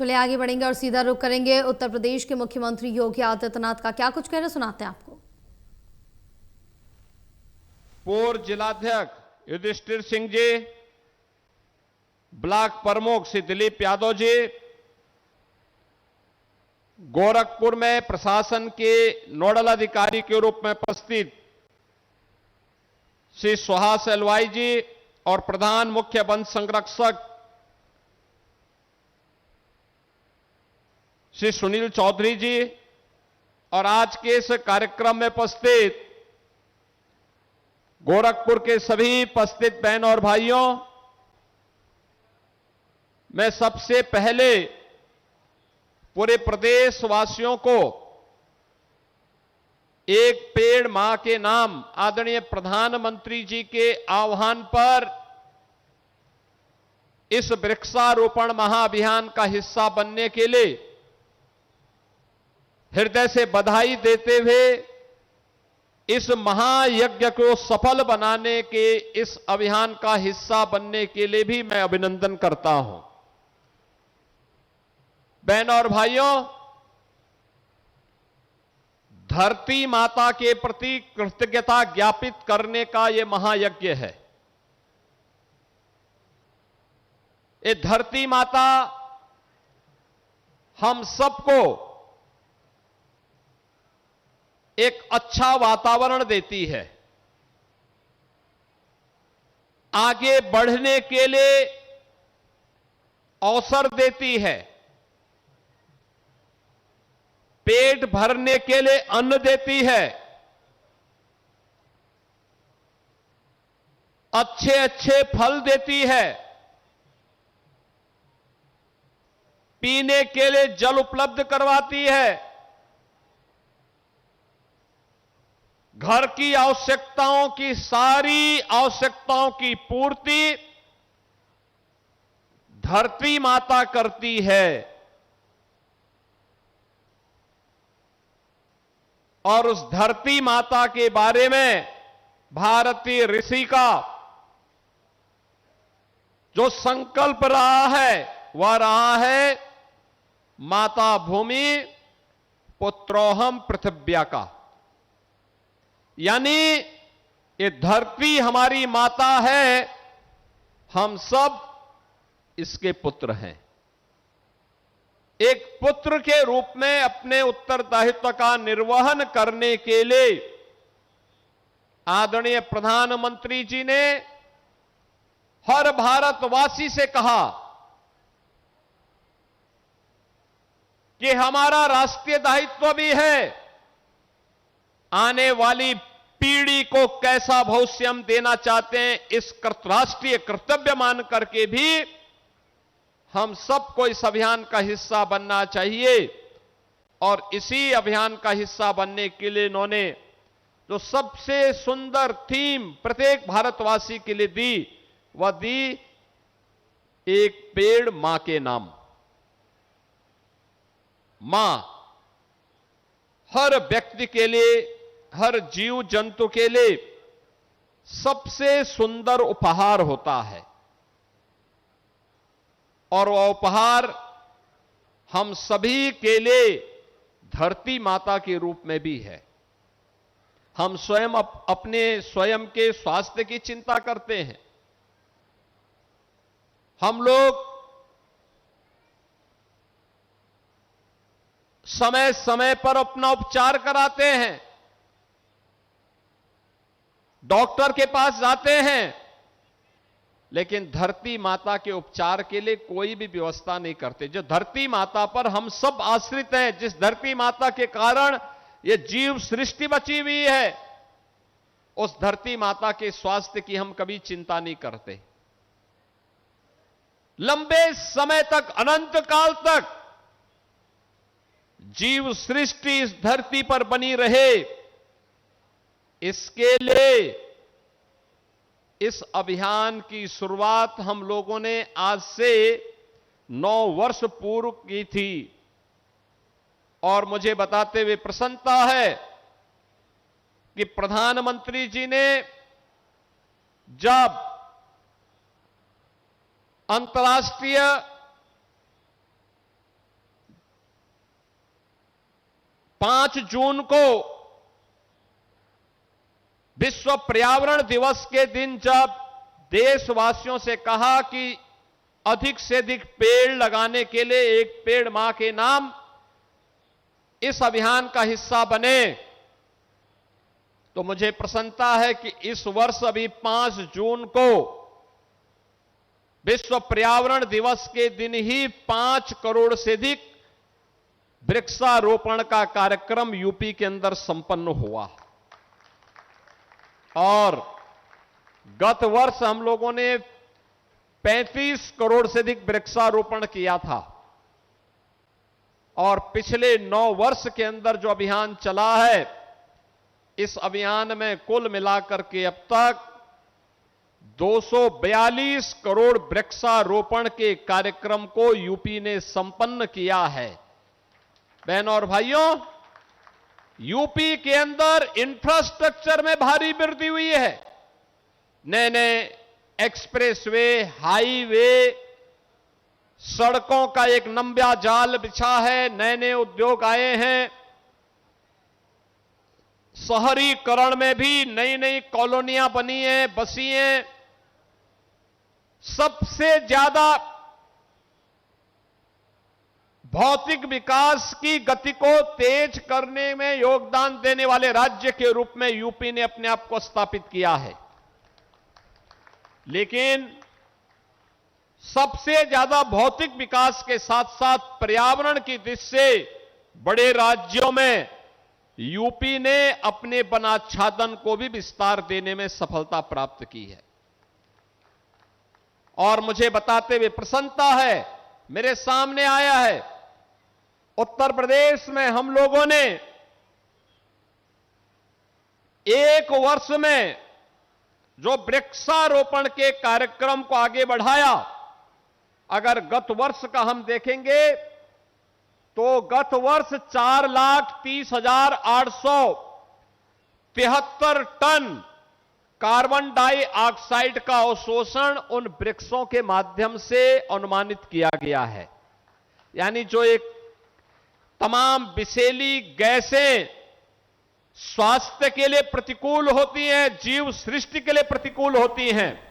चलिए आगे बढ़ेंगे और सीधा रुख करेंगे उत्तर प्रदेश के मुख्यमंत्री योगी आदित्यनाथ का। क्या कुछ कह रहे सुनाते हैं आपको। पूर्व जिलाध्यक्ष युधिष्ठिर सिंह जी, ब्लॉक प्रमुख श्री दिलीप यादव जी, गोरखपुर में प्रशासन के नोडल अधिकारी के रूप में उपस्थित श्री सुहास एलवाई जी और प्रधान मुख्य वन संरक्षक श्री सुनील चौधरी जी और आज के इस कार्यक्रम में उपस्थित गोरखपुर के सभी उपस्थित बहन और भाइयों, मैं सबसे पहले पूरे प्रदेश वासियों को एक पेड़ मां के नाम आदरणीय प्रधानमंत्री जी के आह्वान पर इस वृक्षारोपण महाअभियान का हिस्सा बनने के लिए हृदय से बधाई देते हुए इस महायज्ञ को सफल बनाने के इस अभियान का हिस्सा बनने के लिए भी मैं अभिनंदन करता हूं। बहनों और भाइयों, धरती माता के प्रति कृतज्ञता ज्ञापित करने का यह महायज्ञ है। ये धरती माता हम सबको एक अच्छा वातावरण देती है, आगे बढ़ने के लिए अवसर देती है, पेट भरने के लिए अन्न देती है, अच्छे अच्छे फल देती है, पीने के लिए जल उपलब्ध करवाती है, घर की आवश्यकताओं की सारी आवश्यकताओं की पूर्ति धरती माता करती है। और उस धरती माता के बारे में भारतीय ऋषि का जो संकल्प रहा है वह रहा है माता भूमि पुत्रोहम पृथिव्या का, यानी ये धरती हमारी माता है, हम सब इसके पुत्र हैं। एक पुत्र के रूप में अपने उत्तरदायित्व का निर्वहन करने के लिए आदरणीय प्रधानमंत्री जी ने हर भारतवासी से कहा कि हमारा राष्ट्रीय दायित्व भी है आने वाली पीढ़ी को कैसा भविष्य हम देना चाहते हैं, इस राष्ट्रीय कर्तव्य मान करके भी हम सबको इस अभियान का हिस्सा बनना चाहिए। और इसी अभियान का हिस्सा बनने के लिए इन्होंने जो सबसे सुंदर थीम प्रत्येक भारतवासी के लिए दी, वह दी एक पेड़ मां के नाम। मां हर व्यक्ति के लिए, हर जीव जंतु के लिए सबसे सुंदर उपहार होता है और वह उपहार हम सभी के लिए धरती माता के रूप में भी है। हम स्वयं अपने स्वयं के स्वास्थ्य की चिंता करते हैं, हम लोग समय समय पर अपना उपचार कराते हैं, डॉक्टर के पास जाते हैं, लेकिन धरती माता के उपचार के लिए कोई भी व्यवस्था नहीं करते। जो धरती माता पर हम सब आश्रित हैं, जिस धरती माता के कारण यह जीव सृष्टि बची हुई है, उस धरती माता के स्वास्थ्य की हम कभी चिंता नहीं करते। लंबे समय तक, अनंत काल तक जीव सृष्टि इस धरती पर बनी रहे, इसके लिए इस अभियान की शुरुआत हम लोगों ने आज से 9 वर्ष पूर्व की थी। और मुझे बताते हुए प्रसन्नता है कि प्रधानमंत्री जी ने जब अंतर्राष्ट्रीय 5 जून को विश्व पर्यावरण दिवस के दिन जब देशवासियों से कहा कि अधिक से अधिक पेड़ लगाने के लिए एक पेड़ मां के नाम इस अभियान का हिस्सा बने, तो मुझे प्रसन्नता है कि इस वर्ष अभी 5 जून को विश्व पर्यावरण दिवस के दिन ही 5 करोड़ से अधिक वृक्षारोपण का कार्यक्रम यूपी के अंदर संपन्न हुआ। और गत वर्ष हम लोगों ने 35 करोड़ से अधिक वृक्षारोपण किया था और पिछले 9 वर्ष के अंदर जो अभियान चला है, इस अभियान में कुल मिलाकर के अब तक 242 करोड़ वृक्षारोपण के कार्यक्रम को यूपी ने संपन्न किया है। बहनों और भाइयों, यूपी के अंदर इंफ्रास्ट्रक्चर में भारी वृद्धि हुई है। नए नए एक्सप्रेसवे, हाईवे, सड़कों का एक लंबा जाल बिछा है, नए नए उद्योग आए हैं। शहरीकरण में भी नई नई कॉलोनियां बनी हैं, बसी हैं। सबसे ज्यादा भौतिक विकास की गति को तेज करने में योगदान देने वाले राज्य के रूप में यूपी ने अपने आप को स्थापित किया है। लेकिन सबसे ज्यादा भौतिक विकास के साथ साथ पर्यावरण की दृष्टि से बड़े राज्यों में यूपी ने अपने वनाच्छादन को भी विस्तार देने में सफलता प्राप्त की है। और मुझे बताते हुए प्रसन्नता है, मेरे सामने आया है, उत्तर प्रदेश में हम लोगों ने एक वर्ष में जो वृक्षारोपण के कार्यक्रम को आगे बढ़ाया, अगर गत वर्ष का हम देखेंगे तो गत वर्ष 4,30,873 टन कार्बन डाइऑक्साइड का अवशोषण उन वृक्षों के माध्यम से अनुमानित किया गया है। यानी जो एक तमाम विषैली गैसें स्वास्थ्य के लिए प्रतिकूल होती हैं, जीव सृष्टि के लिए प्रतिकूल होती हैं,